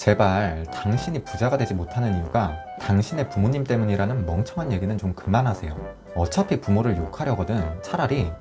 제발 당신이 부자가 되지 못하는 이유가 당신의 부모님 때문이라는 멍청한 얘기는 좀 그만하세요. 어차피 부모를 욕하려거든 차라리.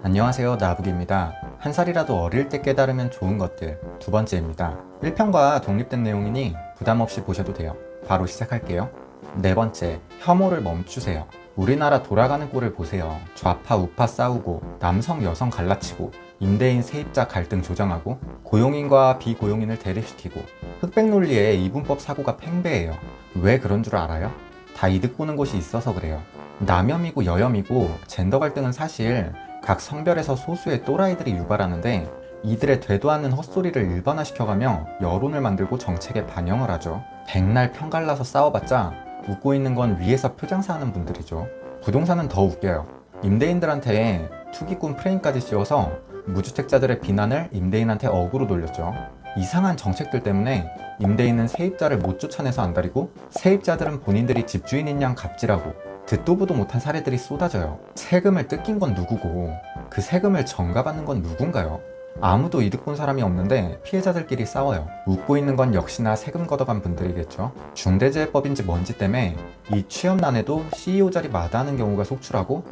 안녕하세요, 나부기입니다. 한 살이라도 어릴 때 깨달으면 좋은 것들 두 번째입니다. 1편과 독립된 내용이니 부담 없이 보셔도 돼요. 바로 시작할게요. 네 번째, 혐오를 멈추세요. 우리나라 돌아가는 꼴을 보세요. 좌파 우파 싸우고 남성 여성 갈라치고 임대인 세입자 갈등 조장하고 고용인과 비고용인을 대립시키고 흑백 논리에 이분법 사고가 팽배해요. 왜 그런 줄 알아요? 다 이득 보는 곳이 있어서 그래요. 남혐이고 여혐이고 젠더 갈등은 사실 각 성별에서 소수의 또라이들이 유발하는데 이들의 되도 않는 헛소리를 일반화시켜가며 여론을 만들고 정책에 반영을 하죠. 백날 편갈라서 싸워봤자 웃고 있는 건 위에서 표장사하는 분들이죠. 부동산은 더 웃겨요. 임대인들한테 투기꾼 프레임까지 씌워서 무주택자들의 비난을 임대인한테 억으로 돌렸죠. 이상한 정책들 때문에 임대인은 세입자를 못 쫓아내서 안달이고 세입자들은 본인들이 집주인인 양 갑질하고 듣도 보도 못한 사례들이 쏟아져요. 세금을 뜯긴 건 누구고 그 세금을 전가받는 건 누군가요? 아무도 이득 본 사람이 없는데 피해자들끼리 싸워요. 웃고 있는 건 역시나 세금 걷어간 분들이겠죠. 중대재해법인지 뭔지 때문에 이 취업난에도 CEO 자리 마다하는 경우가 속출하고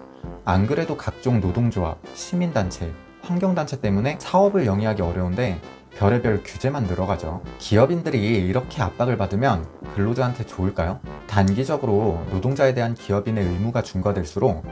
안 그래도 각종 노동조합, 시민단체, 환경단체 때문에 사업을 영위하기 어려운데 별의별 규제만 늘어가죠. 기업인들이 이렇게 압박을 받으면 근로자한테 좋을까요? 단기적으로 노동자에 대한 기업인의 의무가 중과될수록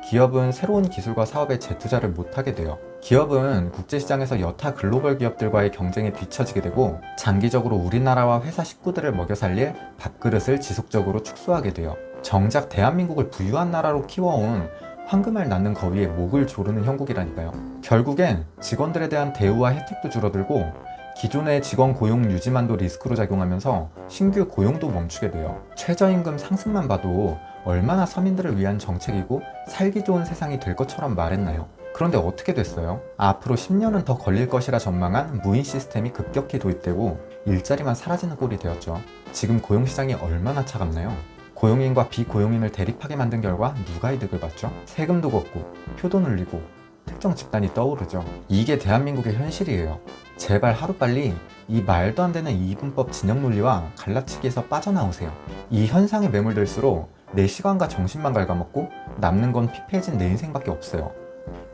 기업은 새로운 기술과 사업에 재투자를 못하게 돼요. 기업은 국제시장에서 여타 글로벌 기업들과의 경쟁에 뒤처지게 되고 장기적으로 우리나라와 회사 식구들을 먹여 살릴 밥그릇을 지속적으로 축소하게 돼요. 정작 대한민국을 부유한 나라로 키워온 황금알 낳는 거위에 목을 조르는 형국이라니까요. 결국엔 직원들에 대한 대우와 혜택도 줄어들고 기존의 직원 고용 유지만도 리스크로 작용하면서 신규 고용도 멈추게 돼요. 최저임금 상승만 봐도 얼마나 서민들을 위한 정책이고 살기 좋은 세상이 될 것처럼 말했나요? 그런데 어떻게 됐어요? 앞으로 10년은 더 걸릴 것이라 전망한 무인 시스템이 급격히 도입되고 일자리만 사라지는 꼴이 되었죠. 지금 고용시장이 얼마나 차갑나요? 고용인과 비고용인을 대립하게 만든 결과 누가 이득을 봤죠? 세금도 걷고 표도 늘리고 특정 집단이 떠오르죠. 이게 대한민국의 현실이에요. 제발 하루빨리 이 말도 안 되는 이분법 진영 논리와 갈라치기에서 빠져나오세요. 이 현상에 매몰될수록 내 시간과 정신만 갉아먹고 남는 건 피폐해진 내 인생밖에 없어요.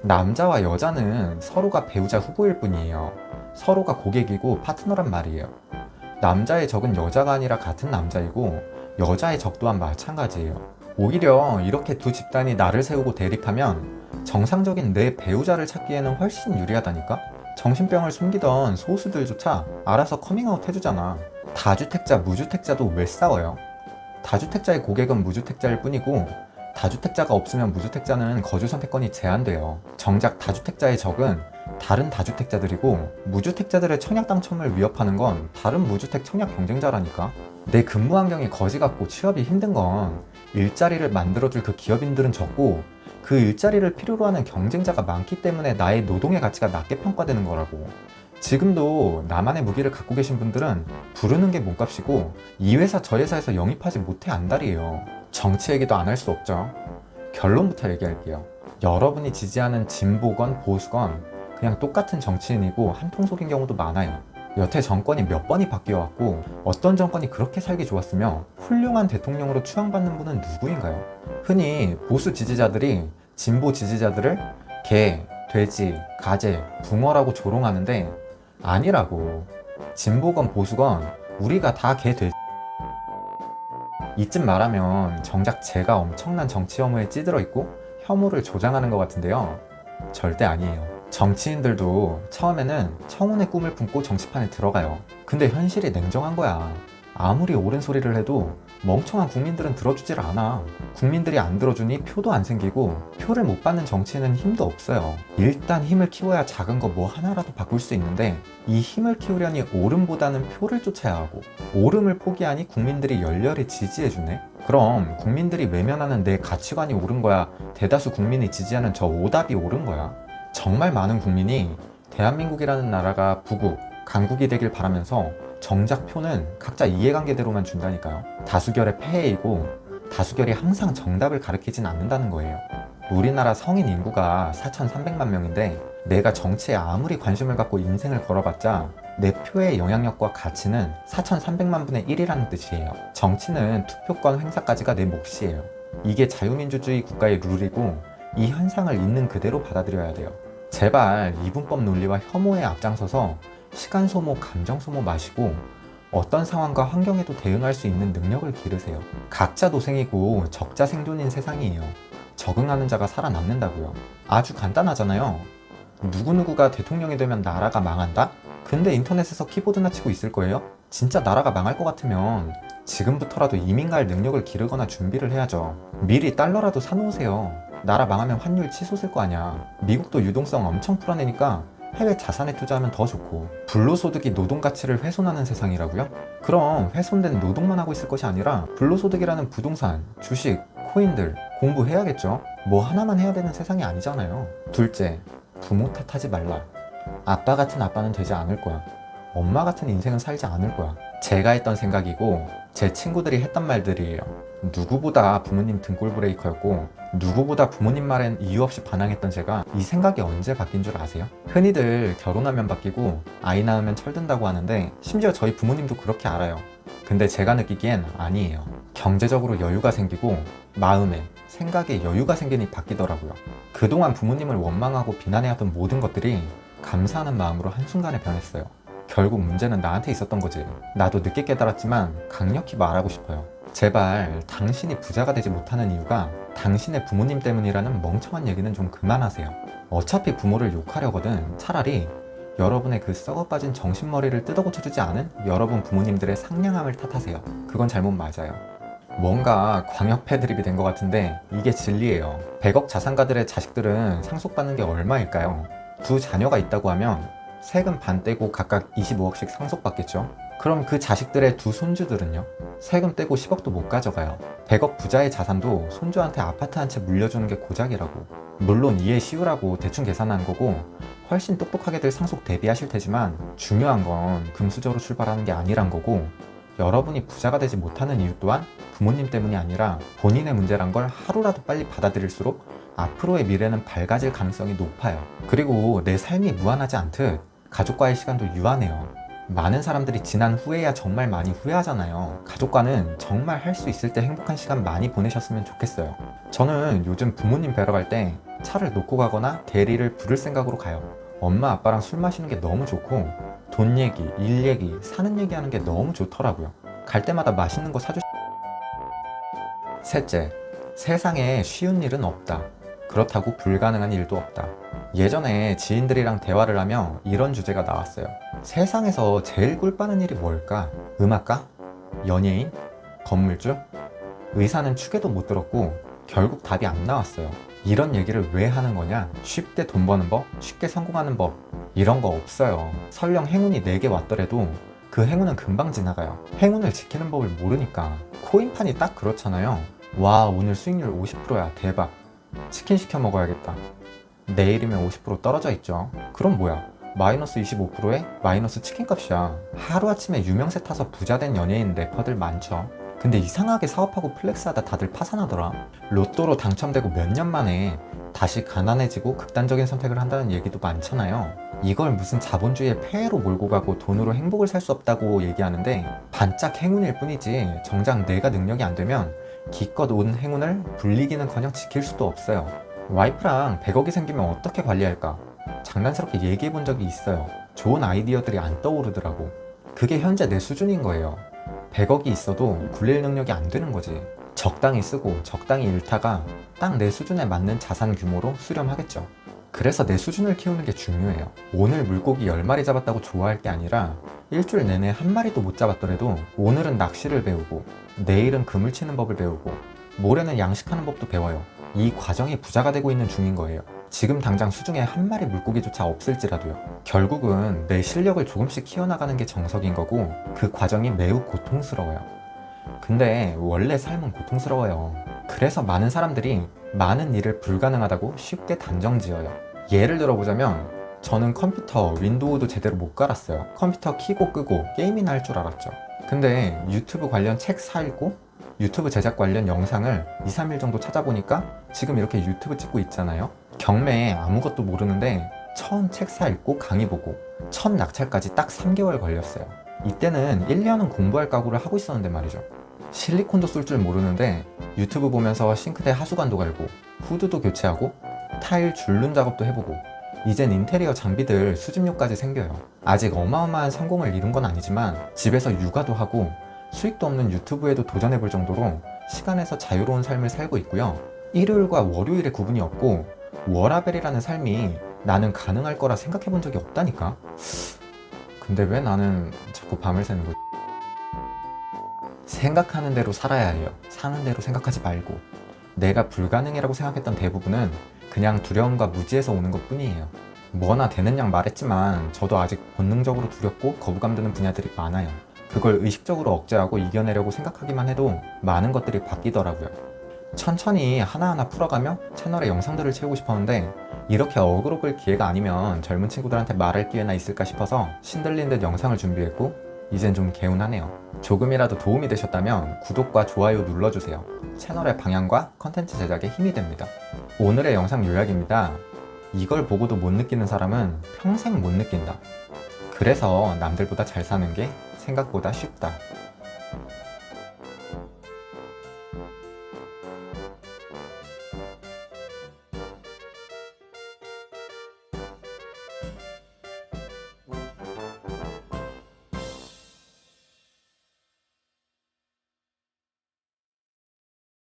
남자와 여자는 서로가 배우자 후보일 뿐이에요. 서로가 고객이고 파트너란 말이에요. 남자의 적은 여자가 아니라 같은 남자이고 여자의 적 또한 마찬가지예요. 오히려 이렇게 두 집단이 나를 세우고 대립하면 정상적인 내 배우자를 찾기에는 훨씬 유리하다니까? 정신병을 숨기던 소수들조차 알아서 커밍아웃 해주잖아. 다주택자, 무주택자도 왜 싸워요? 다주택자의 고객은 무주택자일 뿐이고 다주택자가 없으면 무주택자는 거주 선택권이 제한돼요. 정작 다주택자의 적은 다른 다주택자들이고 무주택자들의 청약 당첨을 위협하는 건 다른 무주택 청약 경쟁자라니까. 내 근무 환경이 거지 같고 취업이 힘든 건 일자리를 만들어줄 그 기업인들은 적고 그 일자리를 필요로 하는 경쟁자가 많기 때문에 나의 노동의 가치가 낮게 평가되는 거라고. 지금도 나만의 무기를 갖고 계신 분들은 부르는 게 몸값이고 이 회사 저 회사에서 영입하지 못해 안달이에요. 정치 얘기도 안 할 수 없죠. 결론부터 얘기할게요. 여러분이 지지하는 진보건 보수건 그냥 똑같은 정치인이고 한통속인 경우도 많아요. 여태 정권이 몇 번이 바뀌어왔고 어떤 정권이 그렇게 살기 좋았으며 훌륭한 대통령으로 추앙받는 분은 누구인가요? 흔히 보수 지지자들이 진보 지지자들을 개, 돼지, 가재, 붕어라고 조롱하는데 아니라고. 진보건 보수건 우리가 다 개, 돼지. 이쯤 말하면 정작 제가 엄청난 정치 혐오에 찌들어 있고 혐오를 조장하는 것 같은데요. 절대 아니에요. 정치인들도 처음에는 청운의 꿈을 품고 정치판에 들어가요. 근데 현실이 냉정한 거야. 아무리 옳은 소리를 해도 멍청한 국민들은 들어주질 않아. 국민들이 안 들어주니 표도 안 생기고 표를 못 받는 정치인은 힘도 없어요. 일단 힘을 키워야 작은 거 뭐 하나라도 바꿀 수 있는데 이 힘을 키우려니 오름보다는 표를 쫓아야 하고 오름을 포기하니 국민들이 열렬히 지지해주네? 그럼 국민들이 외면하는 내 가치관이 옳은 거야? 대다수 국민이 지지하는 저 오답이 옳은 거야? 정말 많은 국민이 대한민국이라는 나라가 부국, 강국이 되길 바라면서 정작 표는 각자 이해관계대로만 준다니까요. 다수결의 폐해이고 다수결이 항상 정답을 가리키진 않는다는 거예요. 우리나라 성인 인구가 4,300만 명인데 내가 정치에 아무리 관심을 갖고 인생을 걸어봤자 내 표의 영향력과 가치는 4,300만 분의 1이라는 뜻이에요. 정치는 투표권 횡사까지가 내 몫이에요. 이게 자유민주주의 국가의 룰이고 이 현상을 있는 그대로 받아들여야 돼요. 제발 이분법 논리와 혐오에 앞장서서 시간 소모, 감정 소모 마시고 어떤 상황과 환경에도 대응할 수 있는 능력을 기르세요. 각자 도생이고 적자 생존인 세상이에요. 적응하는 자가 살아남는다고요. 아주 간단하잖아요. 누구누구가 대통령이 되면 나라가 망한다? 근데 인터넷에서 키보드나 치고 있을 거예요? 진짜 나라가 망할 것 같으면 지금부터라도 이민 갈 능력을 기르거나 준비를 해야죠. 미리 달러라도 사놓으세요. 나라 망하면 환율 치솟을 거 아니야. 미국도 유동성 엄청 풀어내니까 해외 자산에 투자하면 더 좋고. 불로소득이 노동 가치를 훼손하는 세상이라고요? 그럼 훼손된 노동만 하고 있을 것이 아니라 불로소득이라는 부동산, 주식, 코인들 공부해야겠죠. 뭐 하나만 해야 되는 세상이 아니잖아요. 둘째, 부모 탓하지 말라. 아빠 같은 아빠는 되지 않을 거야. 엄마 같은 인생은 살지 않을 거야. 제가 했던 생각이고 제 친구들이 했던 말들이에요. 누구보다 부모님 등골 브레이커였고 누구보다 부모님 말엔 이유 없이 반항했던 제가 이 생각이 언제 바뀐 줄 아세요? 흔히들 결혼하면 바뀌고 아이 낳으면 철든다고 하는데 심지어 저희 부모님도 그렇게 알아요. 근데 제가 느끼기엔 아니에요. 경제적으로 여유가 생기고 마음에, 생각에 여유가 생기니 바뀌더라고요. 그동안 부모님을 원망하고 비난해왔던 모든 것들이 감사하는 마음으로 한순간에 변했어요. 결국 문제는 나한테 있었던 거지. 나도 늦게 깨달았지만 강력히 말하고 싶어요. 제발 당신이 부자가 되지 못하는 이유가 당신의 부모님 때문이라는 멍청한 얘기는 좀 그만하세요. 어차피 부모를 욕하려거든 차라리 여러분의 그 썩어빠진 정신머리를 뜯어고쳐주지 않은 여러분 부모님들의 상냥함을 탓하세요. 그건 잘못 맞아요. 뭔가 광역 패드립이 된 것 같은데 이게 진리예요. 100억 자산가들의 자식들은 상속받는 게 얼마일까요? 두 자녀가 있다고 하면 세금 반 떼고 각각 25억씩 상속받겠죠? 그럼 그 자식들의 두 손주들은요? 세금 떼고 10억도 못 가져가요. 100억 부자의 자산도 손주한테 아파트 한 채 물려주는 게 고작이라고. 물론 이해 쉬우라고 대충 계산한 거고 훨씬 똑똑하게들 상속 대비하실 테지만 중요한 건 금수저로 출발하는 게 아니란 거고 여러분이 부자가 되지 못하는 이유 또한 부모님 때문이 아니라 본인의 문제란 걸 하루라도 빨리 받아들일수록 앞으로의 미래는 밝아질 가능성이 높아요. 그리고 내 삶이 무한하지 않듯 가족과의 시간도 유한해요. 많은 사람들이 지난 후에야 정말 많이 후회하잖아요. 가족과는 정말 할 수 있을 때 행복한 시간 많이 보내셨으면 좋겠어요. 저는 요즘 부모님 뵈러 갈 때 차를 놓고 가거나 대리를 부를 생각으로 가요. 엄마 아빠랑 술 마시는 게 너무 좋고 돈 얘기, 일 얘기, 사는 얘기 하는 게 너무 좋더라고요. 갈 때마다 맛있는 거 사주. 셋째, 세상에 쉬운 일은 없다. 그렇다고 불가능한 일도 없다. 예전에 지인들이랑 대화를 하며 이런 주제가 나왔어요. 세상에서 제일 꿀 빠는 일이 뭘까? 음악가? 연예인? 건물주? 의사는 축에도 못 들었고 결국 답이 안 나왔어요. 이런 얘기를 왜 하는 거냐? 쉽게 돈 버는 법? 쉽게 성공하는 법? 이런 거 없어요. 설령 행운이 내게 왔더라도 그 행운은 금방 지나가요. 행운을 지키는 법을 모르니까. 코인판이 딱 그렇잖아요. 와, 오늘 수익률 50%야. 대박. 치킨 시켜 먹어야겠다. 내일이면 50% 떨어져 있죠. 그럼 뭐야? 마이너스 25%에 마이너스 치킨값이야. 하루아침에 유명세 타서 부자된 연예인 래퍼들 많죠. 근데 이상하게 사업하고 플렉스하다 다들 파산하더라. 로또로 당첨되고 몇 년 만에 다시 가난해지고 극단적인 선택을 한다는 얘기도 많잖아요. 이걸 무슨 자본주의의 폐해로 몰고 가고 돈으로 행복을 살 수 없다고 얘기하는데 반짝 행운일 뿐이지 정작 내가 능력이 안 되면 기껏 온 행운을 불리기는커녕 지킬 수도 없어요. 와이프랑 100억이 생기면 어떻게 관리할까? 장난스럽게 얘기해 본 적이 있어요. 좋은 아이디어들이 안 떠오르더라고. 그게 현재 내 수준인 거예요. 100억이 있어도 굴릴 능력이 안 되는 거지. 적당히 쓰고 적당히 잃다가 딱 내 수준에 맞는 자산 규모로 수렴하겠죠. 그래서 내 수준을 키우는 게 중요해요. 오늘 물고기 10마리 잡았다고 좋아할 게 아니라 일주일 내내 한 마리도 못 잡았더라도 오늘은 낚시를 배우고 내일은 그물 치는 법을 배우고 모레는 양식하는 법도 배워요. 이 과정이 부자가 되고 있는 중인 거예요. 지금 당장 수중에 한 마리 물고기조차 없을지라도요. 결국은 내 실력을 조금씩 키워나가는 게 정석인 거고 그 과정이 매우 고통스러워요. 근데 원래 삶은 고통스러워요. 그래서 많은 사람들이 많은 일을 불가능하다고 쉽게 단정지어요. 예를 들어보자면 저는 컴퓨터 윈도우도 제대로 못 갈았어요. 컴퓨터 켜고 끄고 게임이나 할 줄 알았죠. 근데 유튜브 관련 책 사읽고 유튜브 제작 관련 영상을 2, 3일 정도 찾아보니까 지금 이렇게 유튜브 찍고 있잖아요. 경매에 아무것도 모르는데 처음 책 사읽고 강의 보고 첫 낙찰까지 딱 3개월 걸렸어요. 이때는 1년은 공부할 각오를 하고 있었는데 말이죠. 실리콘도 쏠 줄 모르는데 유튜브 보면서 싱크대 하수관도 갈고 후드도 교체하고 타일 줄눈 작업도 해보고 이젠 인테리어 장비들 수집료까지 생겨요. 아직 어마어마한 성공을 이룬 건 아니지만 집에서 육아도 하고 수익도 없는 유튜브에도 도전해볼 정도로 시간에서 자유로운 삶을 살고 있고요. 일요일과 월요일의 구분이 없고 워라벨이라는 삶이 나는 가능할 거라 생각해본 적이 없다니까. 근데 왜 나는 자꾸 밤을 새는 거지? 생각하는 대로 살아야 해요. 사는 대로 생각하지 말고. 내가 불가능이라고 생각했던 대부분은 그냥 두려움과 무지에서 오는 것 뿐이에요. 뭐나 되는 양 말했지만 저도 아직 본능적으로 두렵고 거부감 드는 분야들이 많아요. 그걸 의식적으로 억제하고 이겨내려고 생각하기만 해도 많은 것들이 바뀌더라고요. 천천히 하나하나 풀어가며 채널에 영상들을 채우고 싶었는데 이렇게 어그로 끌 기회가 아니면 젊은 친구들한테 말할 기회나 있을까 싶어서 신들린 듯 영상을 준비했고 이젠 좀 개운하네요. 조금이라도 도움이 되셨다면 구독과 좋아요 눌러주세요. 채널의 방향과 컨텐츠 제작에 힘이 됩니다. 오늘의 영상 요약입니다. 이걸 보고도 못 느끼는 사람은 평생 못 느낀다. 그래서 남들보다 잘 사는 게 생각보다 쉽다.